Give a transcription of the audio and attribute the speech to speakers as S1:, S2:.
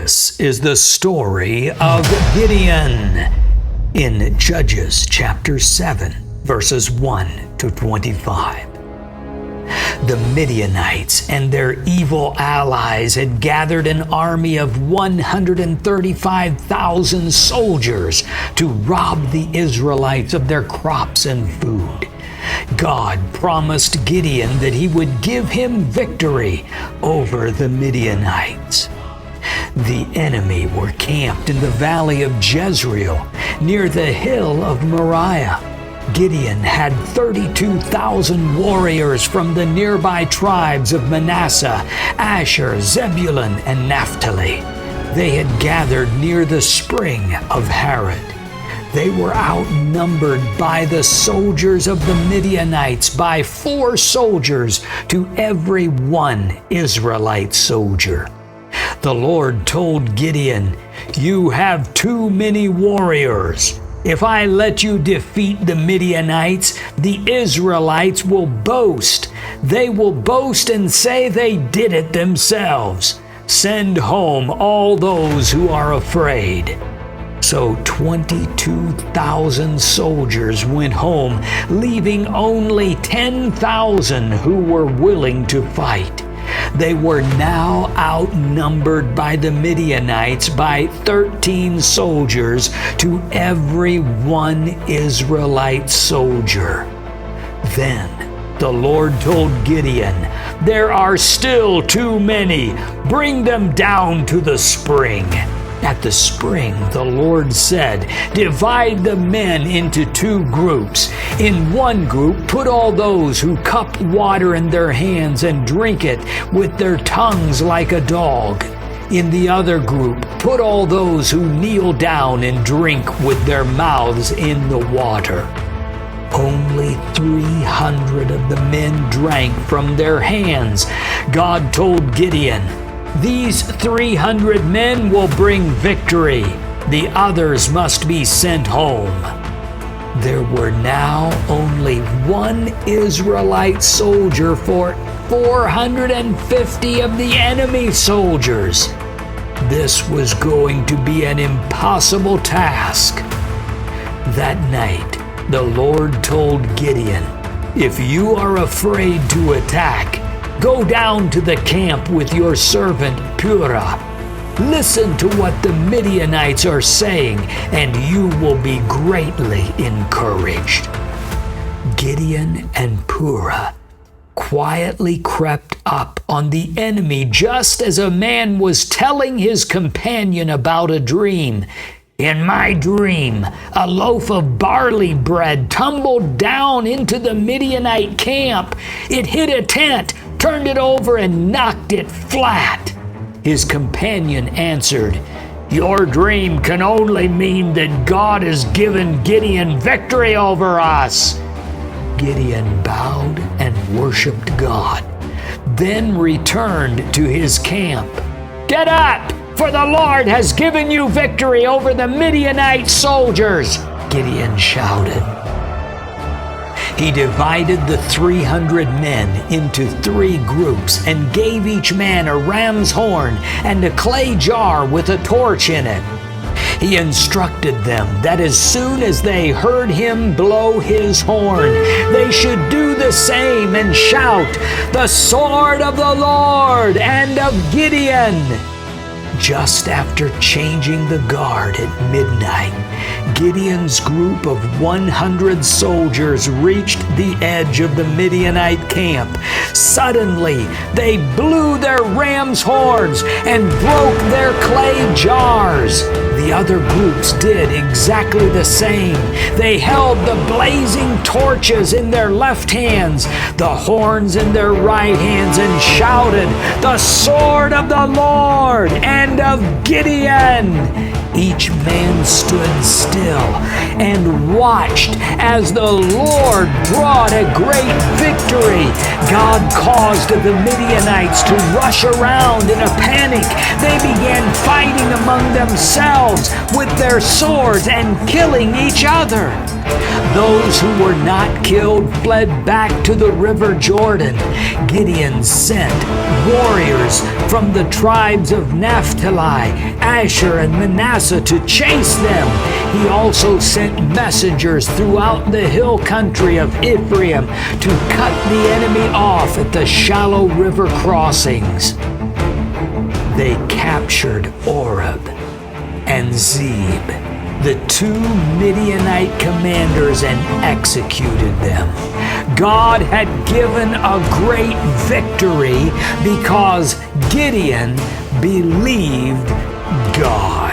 S1: This is the story of Gideon in Judges chapter 7, verses 1 to 25. The Midianites and their evil allies had gathered an army of 135,000 soldiers to rob the Israelites of their crops and food. God promised Gideon that he would give him victory over the Midianites. The enemy were camped in the valley of Jezreel, near the hill of Moriah. Gideon had 32,000 warriors from the nearby tribes of Manasseh, Asher, Zebulun, and Naphtali. They had gathered near the spring of Harod. They were outnumbered by the soldiers of the Midianites by 4 soldiers to every 1 Israelite soldier. The Lord told Gideon, "You have too many warriors. If I let you defeat the Midianites, the Israelites will boast. They will boast and say they did it themselves. Send home all those who are afraid." So 22,000 soldiers went home, leaving only 10,000 who were willing to fight. They were now outnumbered by the Midianites by 13 soldiers to every 1 Israelite soldier. Then the Lord told Gideon, "There are still too many. Bring them down to the spring." At the spring, the Lord said, "Divide the men into 2 groups. In one group, put all those who cup water in their hands and drink it with their tongues like a dog. In the other group, put all those who kneel down and drink with their mouths in the water." Only 300 of the men drank from their hands. God told Gideon, "These 300 men will bring victory. The others must be sent home." There were now only 1 Israelite soldier for 450 of the enemy soldiers. This was going to be an impossible task. That night, the Lord told Gideon, "If you are afraid to attack, go down to the camp with your servant Purah. Listen to what the Midianites are saying, and you will be greatly encouraged." Gideon and Purah quietly crept up on the enemy just as a man was telling his companion about a dream. "In my dream, a loaf of barley bread tumbled down into the Midianite camp. It hit a tent, turned it over, and knocked it flat." His companion answered, "Your dream can only mean that God has given Gideon victory over us." Gideon bowed and worshiped God, then returned to his camp. "Get up, for the Lord has given you victory over the Midianite soldiers," Gideon shouted. He divided the 300 men into 3 groups and gave each man a ram's horn and a clay jar with a torch in it. He instructed them that as soon as they heard him blow his horn, they should do the same and shout, "The sword of the Lord and of Gideon." Just after changing the guard at midnight, Gideon's group of 100 soldiers reached the edge of the Midianite camp. Suddenly, they blew their ram's horns and broke their clay jars. The other groups did exactly the same. They held the blazing torches in their left hands, the horns in their right hands, and shouted, "The sword of the Lord and of Gideon." Each man stood still and watched as the Lord brought a great victory. God caused the Midianites to rush around in a panic. They began fighting among themselves with their swords and killing each other. Those who were not killed fled back to the river Jordan. Gideon sent warriors from the tribes of Naphtali, Asher, and Manasseh to chase them. He also sent messengers throughout the hill country of Ephraim to cut the enemy off at the shallow river crossings. They captured Oreb and Zeb, the two Midianite commanders, and executed them. God had given a great victory because Gideon believed God.